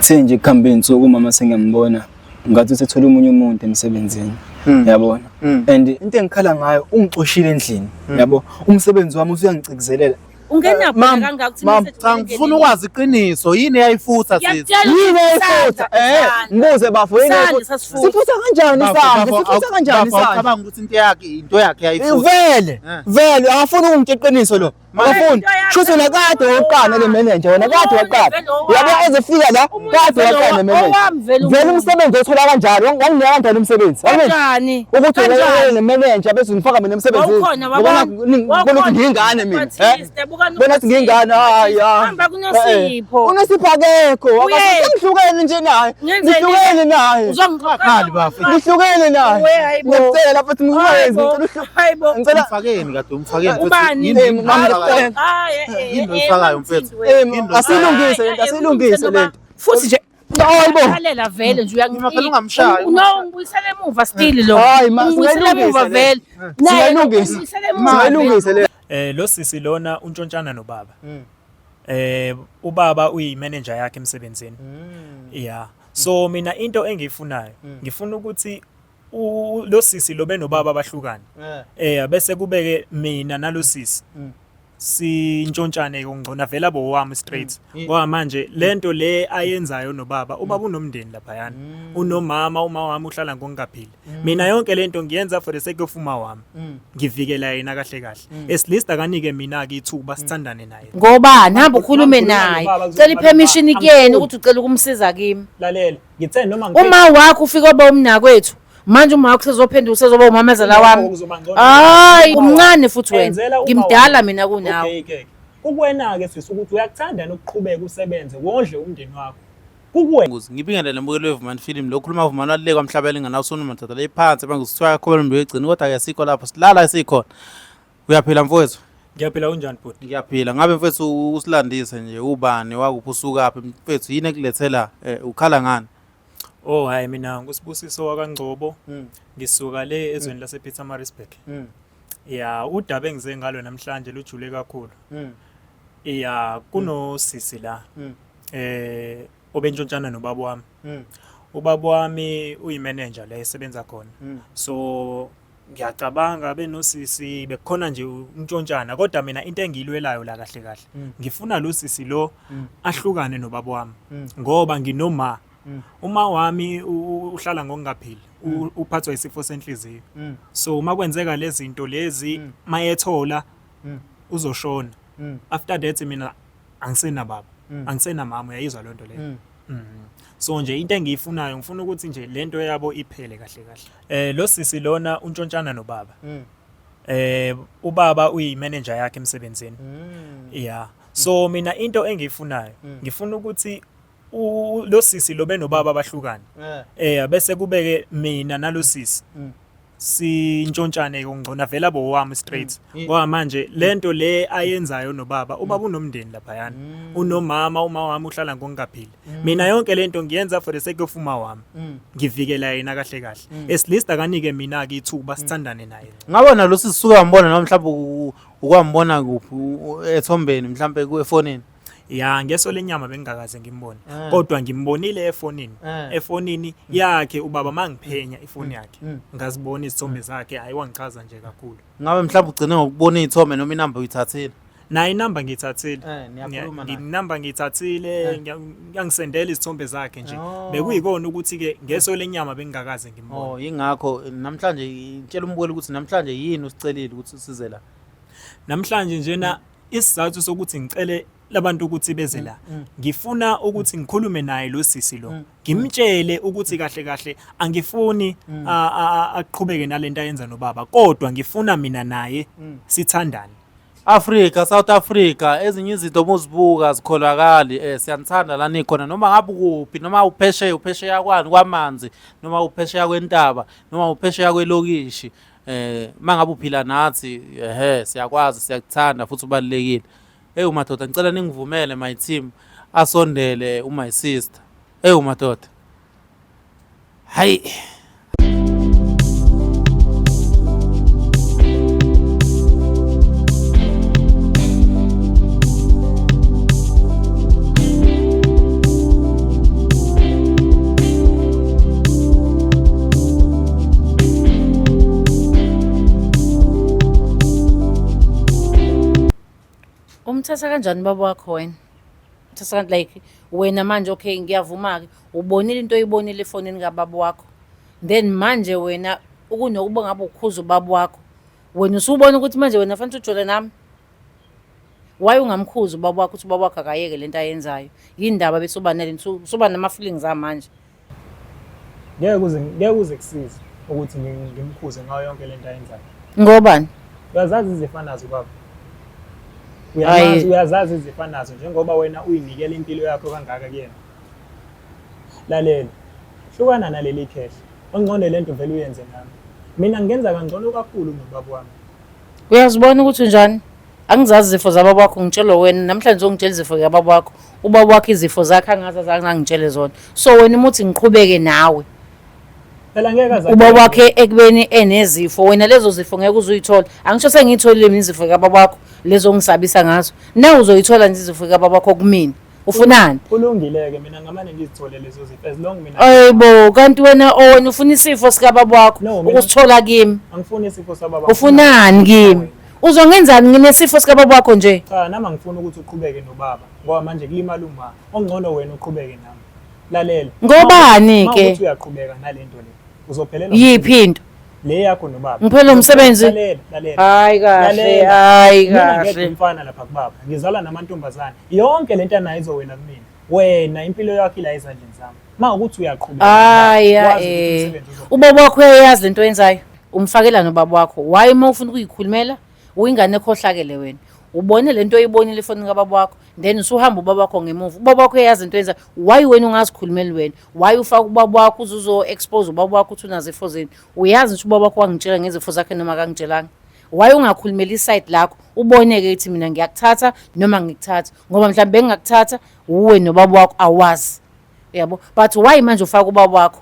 Kuthe nje kuhamba insuku umama sengiyambona ngathi usethola umunye umuntu emsebenzini yabona and into engikhala ngayo ungixoshile endlini yabo umsebenzi wami usuyangicikezelela ungena phela kangaka mama cha ngifuna ukwazi iqiniso yini eyayifutha sithi yini eyifutha ngibuze bafo yini sifutha kanjani isandla sifutha kanjani isandla cabanga ukuthi into yakhe yayifutha vele akafuni ungiqiqiniso lo akafuni shuthi nakade woqana le manager wena kade waqala yabo ezefika la kade waqana manager vele umsebenzi othola kanjani wanginika kanjani umsebenzi kanjani ukuthi le manager bese ngifaka mina emsebenzini ngibona ngingane mina bona ngingane hayi hamba kunosipho unosipho akekho akuhlukene nje naye ngihlukene naye uzongiqhaqhali bafu ngihlukene naye ngicela futhi ngiwenze hayibo ngicela umfakeni kade umfakeni ubani yini oyifakayo mfethu asilungise lento futhi nje hayibo halela vele nje phela ungamshayi no ngibuyisele emuva still lo hayi ngibuyisele emuva vele siyalungise le lo sisi lona uNtshontshana nobaba ubaba uyimanager yakhe emsebenzini yeah so mina into engiyifunayo ngifuna ukuthi lo sisi lo benobaba abahlukana bese kubeke mina nalo sisi Ntshontsane yongcona vela bo wami straight ngoba manje lento le ayenzayo nobaba ubaba unomndeni lapha yana unomama uma wami uhlala ngokungaphili mina yonke lento ngiyenza for the sake of uma wami ngivikela yena kahle kahle at least akanike mina ke ithuba sithandane naye ngoba namba ukhulume naye cela ipermission kuyena ukuthi ucela ukumsiza kimi lalela ngithe noma uma wakho ufika oba umnakwethu manje uma wakho sezophendula usezoba umamezela wami hayi umncane futhi wena ngimdala mina kunawe okay kukwena ke sisi ukuthi uyakuthanda nokuqhubeka usebenze wondle umndeni wakho kukuwena ngibingele lembukelo weVumani film lo khuluma uVumani waleke kwamhlabela ingana usona mathatha le phansi bangusithiwa yakho mbe egcina kodwa ke sikho lapho silala esikhona uyaphila mfowethu ngiyaphila unjani bhuti ngiyaphila ngabe mfethu usilandise nje ubani wakuphi usukaphi mfethu yini ekulethela ukhala ngani oh hayi mina ngusibusiso wakangcobo ngisuka le ezweni lase Pietermaritzburg yeah udaba engize ngalo namhlanje lujule kakhulu yeah kuno sisi la obentshontshana nobaba wami ubaba wami uyimanager la esebenza khona so ngiyacabanga benosisi bekhona nje untshontshanana kodwa mina into engiyilwelayo la kahle kahle ngifuna lo sisi lo ahlukane nobaba wami ngoba nginoma uma wami uhlala ngokungaphili uphathwa isifo senhliziyo so uma kwenzeka lezi zinto lezi mayethola uzoshona after that mina angisena baba angisena mama uyayizwa lonto leyo so nje into engiyifunayo ngifuna ukuthi nje lento yabo iphele kahle kahle lo sisi lona uNtshontshanana nobaba ubaba uyimanager yakhe emsebenzini yeah so mina into engiyifunayo ngifuna ukuthi lo sisi lo benobaba abahlukana bese kubeke mina nalo sisi Ntshontsane yongcona vela bo wami straight ngoba manje lento le ayenzayo nobaba ubaba unomndeni lapha yana unomama uma wami uhlala ngokungaphili mina yonke lento ngiyenza for the sake of uma wami ngivikela yena kahle kahle at least akanike mina ke ithuba sithandane naye ngabona lo sisuka ngibona noma mhlawumbe ukwambona kuphi ethombeni mhlawumbe kuefonini ya ngeso lenyama bengingakaze ngimbone kodwa ngimbonile efonini yakhe ubaba mangiphenya ifoni yakhe ngazibona izithombe zakhe hayi wangichaza nje kakhulu ngabe mhlawumbe ugcine ngokubona izithombe noma inamba uyithathile nayi inamba ngiyithathile inamba ngiyithathile ngiyangisendela izithombe zakhe nje bekuyikona ukuthi ke ngeso lenyama bengingakaze ngimbone yingakho namhlanje ngitshela umbukeli ukuthi namhlanje yini usicelile ukuthi usize la namhlanje njena isizathu sokuthi ngicele labantu ukuthi beze la ngifuna ukuthi ngikhulume naye lo sisi lo ngimtshele ukuthi kahle kahle angifuni aqhubeke nalento ayenza nobaba kodwa ngifuna mina naye sithandane Africa South Africa ezinye izinto omuzibuka zikholakali siyanthanda la nikhona noma ngabe kuphi noma uphesheya kwani kwamanzi noma uphesheya kwentaba noma uphesheya kwelokishi mangabe uphila nathi siyakwazi siyakuthanda futhi ubalekile madoda ngicela ningivumele my team asondele my sister madoda hayi umthatha kanjani baba wakho wena? Uthatha like wena manje okay ngiyavuma-ke ubonile into oyibonile efonini kababa wakho. Then manje wena ukunokuba ngabe ukhuza ubaba wakho. Wena usubona ukuthi manje wena fanele ujole nami. Why ungamkhuza ubaba wakho ukuthi ubaba wakho akayeke lento ayenzayo? Yindaba bese uba nalento usuba nama feelings amanje. Ngeke uze kusiza ukuthi ngimkhuze ngayo yonke lento ayenzayo. Ngobani? Uyazazi izifanazo baba. Hayi. Uyazazi izifanazo njengoba wena uyinikela impilo yakho kangaka kuyena. Lalela. Hlukana naleli cash. Ongcono lento vele uyenze nami. Mina ngenza kangcono kakhulu nobaba wami. Uyazibona ukuthi njani? Angizazi izifo zababa wakho ngitshela wena namhlanje ungitshela izifo zababa wakho. Ubaba wakho izifo zakhe angazazi angitshele zona. So wena umuthi ngiqhubeke nawe. Phela ngeke azazi. Ubaba wakhe ekubeni enezifo wena lezo zifo ngeke uzuyithola. Angisho sengitholile mina izifo kababa wakho lezo ngisabisa ngazo. Na uzoyithola nje izifo kababa wakho kumina. Ufunani? Kulungileke mina ngamane ngizithole lezo zifo as long mina. Ayibo kanti wena ufuna isifo sika baba wakho ukusithola kimi. Angifuni isifo sababa. Ufunani kimi? Uzongenzani nginesifo sika baba wakho nje? Cha nami angifuni ukuthi uqhubeke nobaba ngoba manje kulimala uma. Ongcono wena uqhubeke nami. Lalela. Ngobani ke? Uthi uyaqhubeka nalento le. Uzophelela. Yiphi into? Le yakho nobaba. Ngiphela umsebenzi. Lalela. Hayi kahle, hayi kahle. Mina ngifana lapha kubaba. Ngizala namantombazana. Yonke lento anayo izowena kumina. Wena impilo yakho ila ezandleni zami. Mawukuthi uyaqhubeka. Hayi ubaba wakho uyayazi lento oyenzayo. Umfakela nobaba wakho. Why uma ufuna ukuyikhulumela? Uyingane ekhohlakele wena. Ubone lento oyibonile efonini kababa wakho then usuhamba ubaba wakho ngemuva. Ubaba wakho uyazi into yenza. Why wena ungazikhulumeli wena? Why ufaka ubaba wakho uzo expose ubaba wakho uthi unazifo zeni? Uyazi ukuthi ubaba wakho wangitshela ngezifo zakhe noma akangitshelanga. Why ungakhulumela iside lakho? Uboneke ukuthi mina ngiyakuthatha noma ngikuthatha. Ngoba mhlawumbe bengingakuthatha uwe nobaba wakho awazi. Yabo. But why manje ufaka ubaba wakho?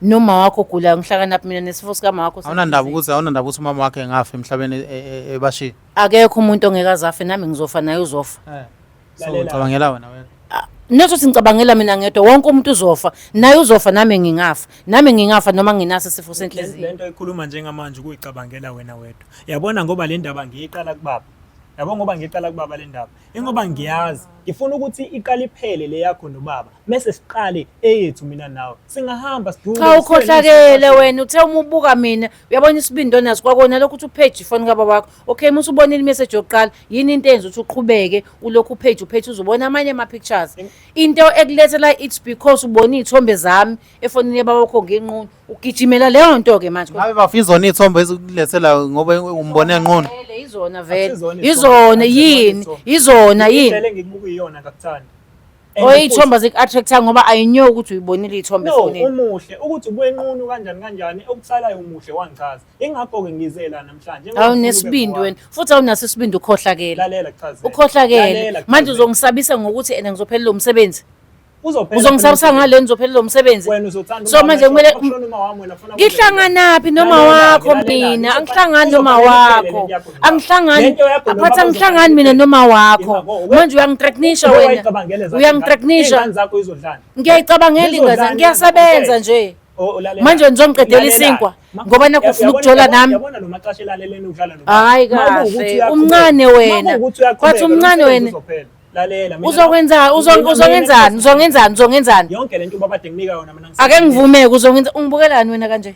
Noma wakho gula ngihlakanaphi mina nesifo sika mama wakho. Awunandaba ukuthi umama wakhe engafa emhlabeni ebashiya. Akekho umuntu ongekazafe nami ngizofa naye uzofa. So ucabangela wena wena. Nothi ngicabangela mina ngedwa wonke umuntu uzofa naye uzofa nami ngingafa. Nami ngingafa noma nginaso isifo senhliziyo. Lento ekhuluma njengamanje ukuyicabangela wena wedwa. Yabona ngoba le ndaba ngiyiqala kubaba. Yabo ngoba ngiqala kubaba le ndaba. Ingoba ngiyazi ngifuna ukuthi iqala iphele le yakho nobaba bese siqale eyethu mina nawe. Singahamba sidule. Cha ukhohlakele wena uthe uma ubuka mina uyabona isibindo naso kwakona lokho uthi upage ifoni kababa wakho. Okay musu ubonile imessage yokuqala yini into enza ukuthi uqhubeke ulokhu upage uzobona amanye ama pictures. Into ekulethela it's because ubona izithombe zami efonini yababa wakho ngenqunu ugijimela leyo nto ke manje. Ngabe bafizona izithombe ezikulethela ngoba umbone enqunu. Izona vele. Izona yini? Izona yini? Ngicela ngikubuka iyona kakuthandi. Oyithomba zik-attracta ngoba ayinyo ukuthi uyibonile ithombe efonini. No, umuhle ukuthi ubuyenqunu kanjani okusalayo umuhle wangichaza. Ingakho ke ngizela namhlanje. Awunesibindi wena futhi awunaso isibindi ukhohlakela. Lalela kuchaza. Ukhohlakela. Manje uzongisabisa ngokuthi ena ngizophelela umsebenzi. Uzophela. Uzongisabisa ngale ngizophelela umsebenzi. Wena uzothanda. So manje kumele ngihlanganaphi noma wakho mina? Angihlangani noma wakho. Angihlangani. Aphatha angihlangani mina noma wakho. Manje uyangithreatenisha wena. Uyangithreatenisha. Ingane zakho izodlana. Ngiyayicabangela ingane ngiyasebenza nje. Manje ngizoqedela isinkwa ngoba nakho ufuna ukujola nami. Yabona lo maqashe laleleni udlala no. Hayi kahle. Umncane wena. Kwathi umncane wena. Lalela mina. Uzongenzani? Yonke lento ubaba ekunika yona mina Ake ngivumeke uzongenza ungibukelani wena kanje?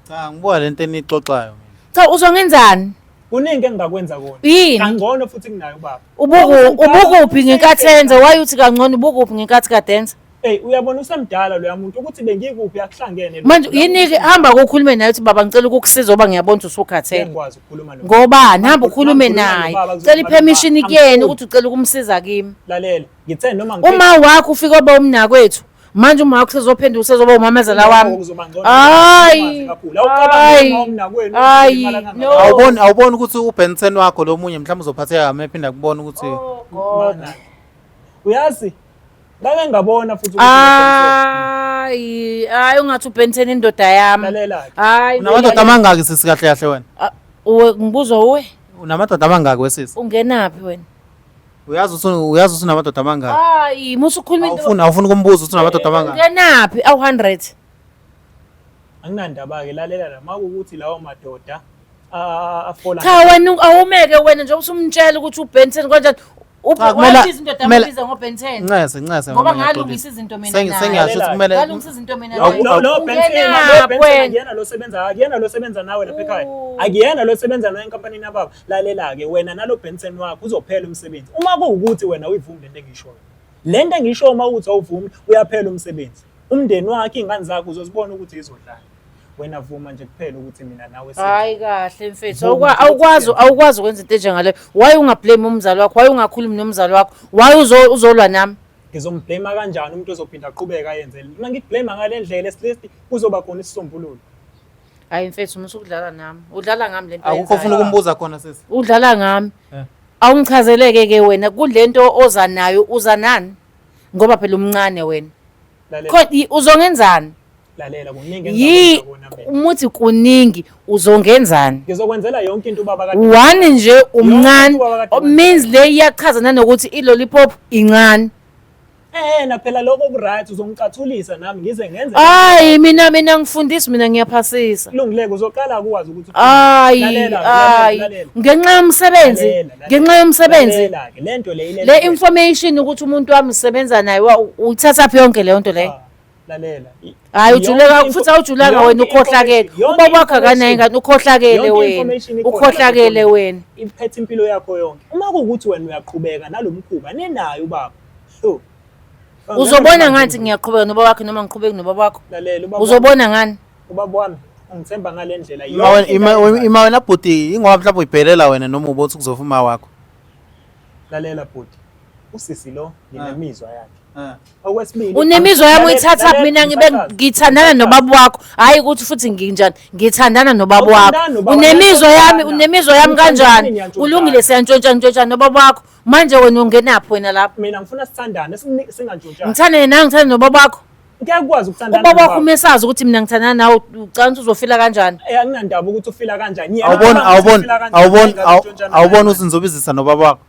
Cha ngibuka lento enixoxayo mina. Cha uzongenzani? kuningi engakwenza kona Yini? angcono futhi kunayo baba ubukuphi ngenkathi enze wayuthi kangcono ubukuphi ngenkathi kadenza uyabona usemdala lo yamuntu ukuthi bengikuphi akuhlangene manje yini ke hamba ukukhulume naye uthi baba ngicela ukukusiza ngoba ngiyabona ukuthi usukhathele ngikwazi ukukhuluma naye ngoba namba ukhulume naye cela ipermission kuyena ukuthi ucela ukumsiza kimi lalela ngithe noma uma wakho ufika oba umnakwethu manje uma wakho sezophendula usezoba umamezela wami hayi awuboni ukuthi uBenson wakho lo munye mhlawumbe uzophatheka amephinda kubona ukuthi uyazi ngake ngabona futhi hayi ungathi uBenson indoda yami hayi unamadoda amangaki sisi kahle kahle wena ngibuza uwe unamadoda amangaki wesisi ungenaphi wena uyazi unamadoda amangaki hayi musu ukhuluma into awufuna kumbuza ukuthi unamadoda amangaki ungenaphi awu 100 anginandaba ke lalela la makuthi lawo madoda afola cha wena awumeke wena nje usumtshela ukuthi uBenson kanjani Wabiza indoda yamibiza ngo-Ben 10. Ncese Ngoba ngalungisa izinto mina naye. Sengiyasho ukuthi kumele Ngalungisa izinto mina Lo- naye. lo- lo Ungena wena. akuyena lo sebenza nawe lapha ekhaya. Akuyena lo sebenza nawe enkampanini yababa. Lalela-ke wena nalo Benson wakho uzophela umsebenzi. Uma kuwukuthi wena uyivumi lento engishoyo. Lento engisho uma uthi awuvumi uyaphela umsebenzi. Umndeni wakhe ingane zakho uzozibona ukuthi izodlala. Wena vuma nje kuphela ukuthi mina nawe Hayi kahle mfethu. Awukwazi ukwenza into enjengaleyo. Why ungablame umzali wakho? Why ungakhulumi nomzali wakho? Why uzolwa nami? ngizomblame kanjani umuntu ozophinda aqhubeka ayenze. Uma ngikublame ngale ndlela least kuzoba khona isisombululo. Hayi mfethu musukudlala nami. Udlala ngami lento. akukho ufuna ukumbuza khona sisi. Udlala ngami. Awungichazeleke ke wena kulento oza nayo uza nani? Ngoba phela umncane wena. Lalela Uzongenzani? lalela kuningi Umuthi kuningi uzongenzani? ngizokwenzela yonke into ubaba kade. One nje umncane Yonke ubaba means le iyachaza nanokuthi ilollipop incane. Na phela lokho ku right uzongicathulisa nami ngize ngenze. Hayi mina ngifundisi mina ngiyaphasisa. Kulungileke uzoqala ukwazi ukuthi hayi ngenxa yomsebenzi lento le information ukuthi umuntu wami usebenza naye uthatha phi yonke le nto le. Lalela Hayi ujuleka futhi awujulanga wena ukhohlakele. Ubaba wakho akanayo ingane ukhohlakele wena. Ukhohlakele wena. Iphethe impilo yakho yonke. Uma kuukuthi wena uyaqhubeka nalomkhuba nenayo ubaba. Uzobona ngathi ngiyaqhubeka nobaba wakho noma ngiqhubeki nobaba wakho. Lalela ubaba. Uzobona ngani? Ubaba wami ungithemba ngale ndlela Ima wena bhuti ingoba mhlawumbe uyibhelela wena noma ubothi kuzofuma wakho. Lalela bhuti. Usisi lo nginemizwa yakhe. Okwesibili Unemizwa yami uyithatha mina ngibe ngithandana nobaba wakho. Hayi ukuthi futhi nginjani ngithandana nobaba wakho. Unemizwa yami kanjani? Ulungile siyantshontshana nobaba wakho. Manje wena ungenaphi wena lapha? Mina ngifuna sithandane singantshontshani. Ngithande nawe ngithande nobaba wakho. Ngiyakwazi ukuthandana. Ubaba wakho umesazi ukuthi mina ngithandana nawe ucanga ukuthi uzofila kanjani? Anginandaba ukuthi ufila kanjani. Awubona uzinzobizisa nobaba wakho.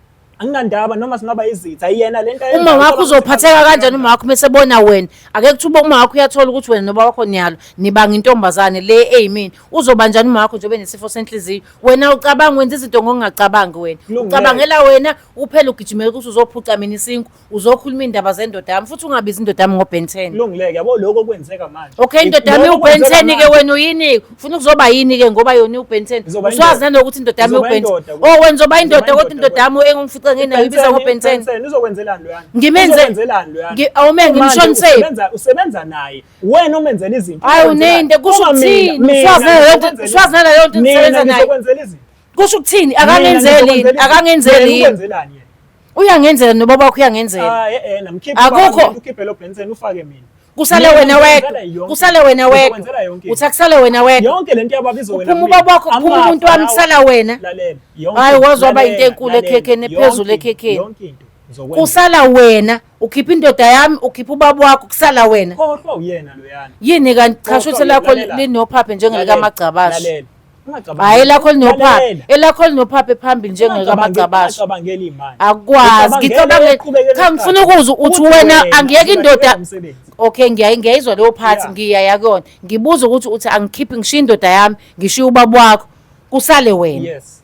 Anginandaba noma singaba izitha yena lento Uma wakho uzophatheka kanjani uma wakho mesebona wena ake kuthuba uma wakho uyathola ukuthi wena noba wakho niyalo nibanga intombazane le eyimini uzoba njani uma wakho njengoba nesifo senhliziyo wena ucabanga wenza izinto ngokungacabangi wena ucabangela wena uphela ugijimela ukuthi uzophuca mina isinku uzokhuluma indaba zendoda yami futhi ungabizi indoda yami ngo-Ben 10. Kulungileke yabo lokho kwenzeka manje. Okay indoda yami u-Ben 10 ke wena uyini ufuna ukuzoba yini ke ngoba yona u-Ben 10 uswazi nanokuthi indoda yami u-Ben 10 wena uzoba indoda kodwa indoda yami engifica ngena ibiza ngo-Ben 10 uzokwenzelani lo yana ngimenzeni awumenze ngishoniseni usebenza naye wena umenzela izinto hayi unende kusho ukuthini uswazi naleyo nto usebenza naye kusho ukuthini akangenzeli uyangenzela nobaba wakho uyangenzela akukho ukhiphe lo Benson ufake mina kusale wena wedwa uthi akusale wena wedwa yonke lento yababizo wena uphuma ubaba wakho uphuma umuntu wami kusala wena hayi wazoba into enkulu ekhekheni ephezulu ekhekheni kusala wena ukhipha indoda yami ukhipha ubaba wakho kusala wena kodwa uyena lo yana yini kanti cha shuthe lakho linophaphe njengelika Magcabashi hayi lakho linophaphe elakho linophaphe phambili njengelika Magcabashi akwazi ngicabanga cha ngifuna ukuzwa uthi wena angiyeke indoda okay ngiyayizwa leyo phathi ngiyaya kuyona ngibuza ukuthi uthi angikhiphi ngishiya indoda yami ngishiya ubaba wakho kusale wena yes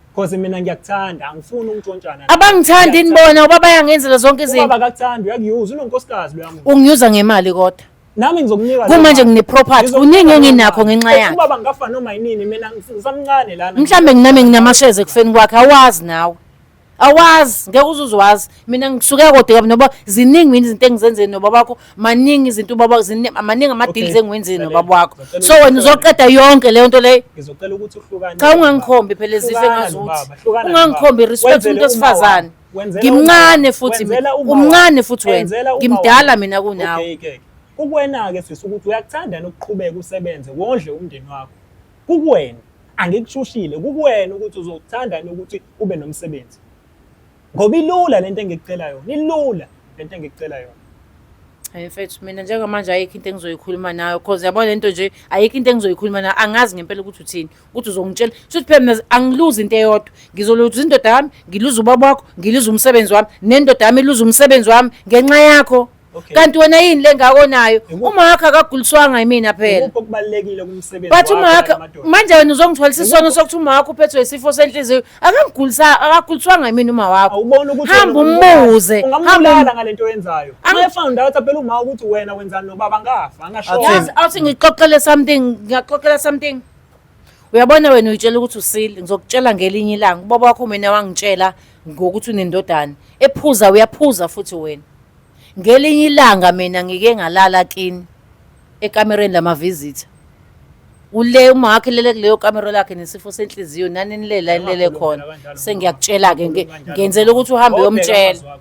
because mina ngiyakuthanda angifuni ukuntshontshana abangithandi nibona ubaba yangenzela zonke izinto ubaba akakuthandi uyakuyuza unonkosikazi lo yami ungiyuza ngemali kodwa nami ngizokunika kumanje ngine property kuningi enginakho ngenxa yakhe ubaba ngafa noma yinini mina ngisamncane lana mhlambe nginami nginamasheze kufeni kwakhe awazi nawe awazi ngeke uzuzwazi mina ngisuke kodwa kabi noba ziningi mina izinto engizenzeni nobaba wakho maningi izinto ubaba maningi ama-deals engiwenzeni nobaba wakho so wena uzoqeda yonke leyo nto leyo ngizocela ukuthi uhlukane cha ungangikhombi phela izife engazuthi ungangikhombi respect umuntu wesifazane ngimncane futhi umncane futhi wena ngimdala mina kunawe kukwena-ke sisi ukuthi uyakuthanda nokuqhubeka usebenze wondle umndeni wakho kukuwena angikushushile kukuwena ukuthi uzokuthanda nokuthi ube nomsebenzi ngoba ilula lento engikucela yona ilula lento engikucela yona hayi mfethu mina njengamanje ayikho into engizoyikhuluma nayo because yabona lento nje ayikho into engizoyikhuluma nayo angazi ngempela ukuthi uthini ukuthi uzongitshela futhi phela mina angiluzi into eyodwa ngizoluza indoda yami ngiluza ubaba wakho ngiluza umsebenzi wami nendoda yami iluza umsebenzi wami ngenxa yakho kanti wena yini lengakonayo uma wakho akaguliswanga yimina phela Ukho kubalekile kumsebenzi bathi uma wakho manje wena uzongithwalisa isono sokuthi uma wakho uphethwe isifo senhliziyo akaguliswanga yimina uma wakho awubona ukuthi hamba umbuze ungamulala ngalento oyenzayo mayefanda ukuthi phela uma ukuthi wena wenzani nobaba ngafa angasho awuthi ngixoxele something uyabona wena uyitshela ukuthi usile ngizokutshela ngelinye ilanga ubaba wakho mina wangitshela ngokuthi unendodana ephuza uyaphuza futhi wena ngelinye ilanga mina ngike ngalala kini ekamereni lama-visitor ule uma wakhe lele kuleyo kamera lakhe nesifo senhliziyo nani nilele khona sengiyakutshela-ke ngenzela ukuthi uhambe uyomtshela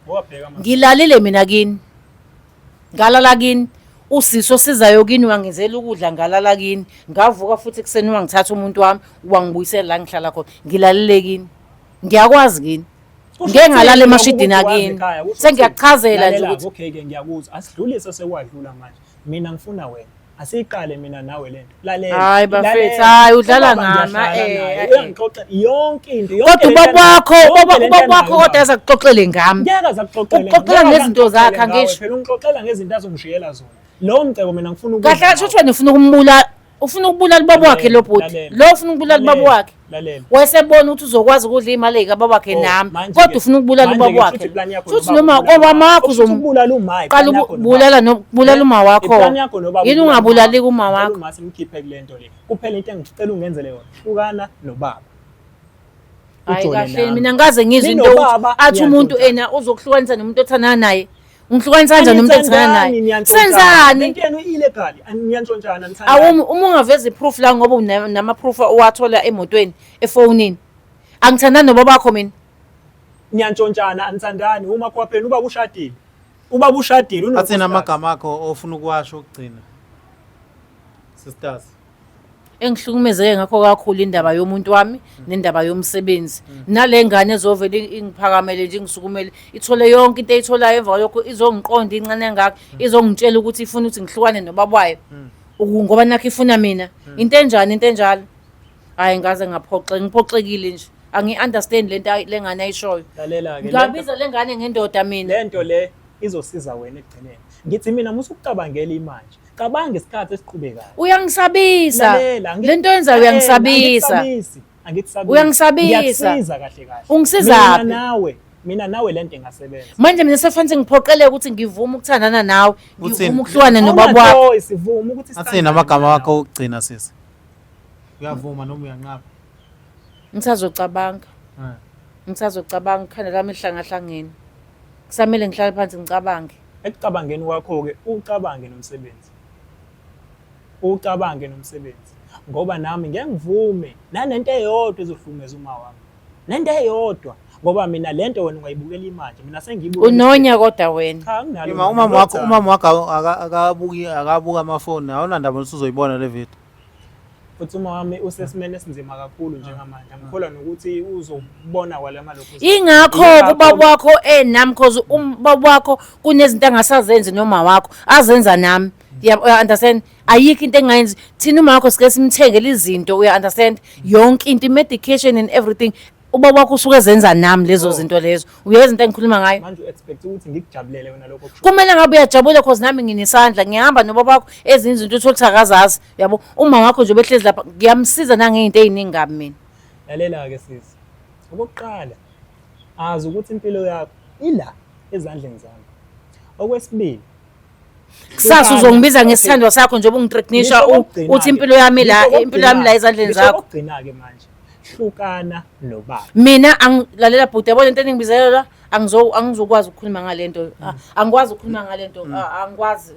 ngilalile mina kini ngalala kini usiso sizayo kini wangenzela ukudla ngalala kini ngavuka futhi kuseni wangithatha umuntu wami wangibuyisela la ngihlala khona ngilalile kini ngiyakwazi kini ngeke ngalala emashidini akini sengiyakuchazela nje ukuthi okay-ke ngiyakuzwa asidlulise sekwadlula manje mina ngifuna wena asiyiqale mina nawe lento lalela hayi bafethu hayi udlala ngama uyangixoxa yonke into kodwa ubaba wakho kodwa azakuxoxele ngami ngeke azakuxoxele uxoxela ngezinto zakhe angisho phela ungixoxela ngezinto azongishiyela zona lo mcebo mina ngifuna ukuthi kahle kahle uthi ufuna ukumbulala ufuna ukubulala ubaba wakhe lo bhuti lo ufuna ukubulala ubaba wakhe wayesebona ukuthi uzokwazi ukudla imali kababa wakhe nami kodwa ufuna ukubulala ubaba wakhe futhi noma ngoba makho uzobulala umayi qala ukubulala uma wakho yini ungabulali kuma wakho uma simkhiphe kulento le kuphela into engicela ungenzele yona hlukana nobaba hayi kahle mina ngaze ngizwe into athi umuntu ena uzokuhlukanisa nomuntu othandana naye ngihlukanisa kanjani nomuntu othandana naye senzani into yenu illegal aniyantshontshana nithanda uma ungaveza iproof la ngoba nama-proof owathola emotweni efonini angithandani nobaba wakho mina niyantshontshana anithandani uma kwaphela ubaba ushadile athina amagama akho ofuna ukuwasho ukugcina sisters engihlukumezeke ngakho kakhulu indaba yomuntu wami nendaba yomsebenzi nale ngane ezovela ingiphakamele nje ngisukumele ithole yonke into eyitholayo emva kwalokho izongiqonda incane engakho izongitshela ukuthi ifuna ukuthi ngihlukane nobaba wayo ngoba nakho ifuna mina into enjalo hayi ngaze ngiphoxekile nje angi-understand lento lengane ayishoyo ngabiza lengane ngendoda mina lento le izosiza wena ekugcineni ngithi mina musukucabangela imanje cabanga isikhathi esiqhubekayo uyangisabisa lento yenzayo uyangisabisa uyangisabisa ungisizaphi mina nawe lento ingasebenza manje mina sefanele ngiphoqeleke ukuthi ngivume ukuthandana nawe ngivume ukuhlukana nobaba wakho sivume ukuthi athina amagama wakho okugcina sisi uyavuma noma uyanqaba ngisazocabanga ikhanda lami lihlangahlangene kusamele ngihlale phansi ngicabange ekucabangeni kwakho-ke ucabange nomsebenzi ngoba nami ngeke ngivume nanento eyodwa ezohlumeza uma wami nento eyodwa ngoba mina lento wena ungayibukela imanje mina sengiyibuka unonya kodwa wena umama wakho akabuka amafoni awunandaba usuzoyibona le video futhi uma wami usesimene esinzima kakhulu njengamanje angikholwa nokuthi uzobona kwala malokhu ingakho ubaba wakho nami because ubaba wakho kunezinto angasazenzi noma wakho azenza nami understand ayikho into engayenzi thina uma wakho sike simthengele izinto understand yonke into medication and everything ubaba wakho usuke ezenza nami lezo zinto lezo uyazi into engikhuluma ngayo manje u-expect ukuthi ngikujabulele wena lokho kumele ngabe uyajabula because nami nginesandla ngihamba nobaba wakho ezinye izinto uthi akazazi yabo uma wakho nje behlezi lapha ngiyamsiza nangey'nto ey'ningi kabi mina lalela-ke sisi okokuqala azi ukuthi impilo yakho ila ezandleni zami okwesibili kusasa uzongibiza ngesithandwa sakho njengoba ungitreknisha uthi impilo yami la ezandleni zakho okugcina-ke manje hlukana nobaba mina lalela bhuti yabona into engibizela la angizokwazi ukukhuluma ngalento angikwazi ukukhuluma ngalento angikwazi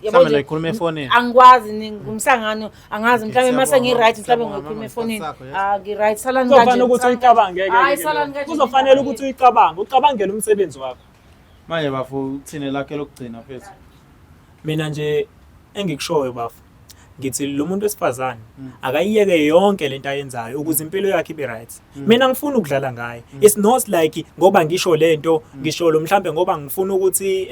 mhlawumbe ikhuluma efonini angikwazi ngumsangano angazi mhlawumbe mase ngi-right mhlawumbe ngikhuluma efonini ngi-right salani kuzofanele ukuthi uyicabange kuzofanele ukuthi ucabangele umsebenzi wakho manje bafu thine lakhe lokugcina fethu mina nje engikushoyo bafu ngithi lo muntu wesifazane akayiyeke yonke lento ayenzayo ukuze impilo yakhe ibe right mina ngifuna ukudlala ngaye it's not like ngoba ngisho lento ngisho lo mhlambe ngoba ngifuna ukuthi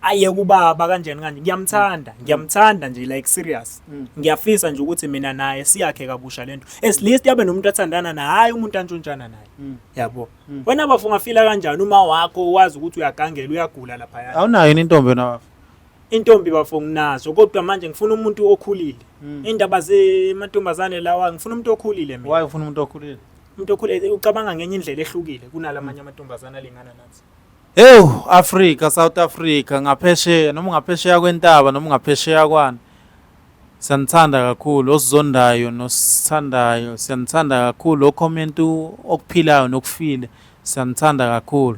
aye kubaba kanjani kanje ngiyamthanda nje like serious ngiyafisa nje ukuthi mina naye siyakhe kabusha lento at least yabe nomuntu athandana naye hayi umuntu antshontshana naye yabo wena bafu ungafila kanjani uma wakho wazi ukuthi uyagangela uyagula lapha yana awunayo intombi yona bafu intombi bafo nginazo kodwa manje ngifuna umuntu okhulile. Indaba zemantombazane lawa ngifuna umuntu okhulile mina. Why ufuna umuntu okhulile? Umuntu okhulile ucabanga ngenye indlela ehlukile kunalamanye amantombazane alingana nathi. Africa, South Africa, ngaphesheya noma ngaphesheya kwentaba noma ngaphesheya kwani. Siyanithanda kakhulu osizondayo nosithandayo. Siyanithanda kakhulu okhomenti okuphilayo nokufile. Siyanithanda kakhulu.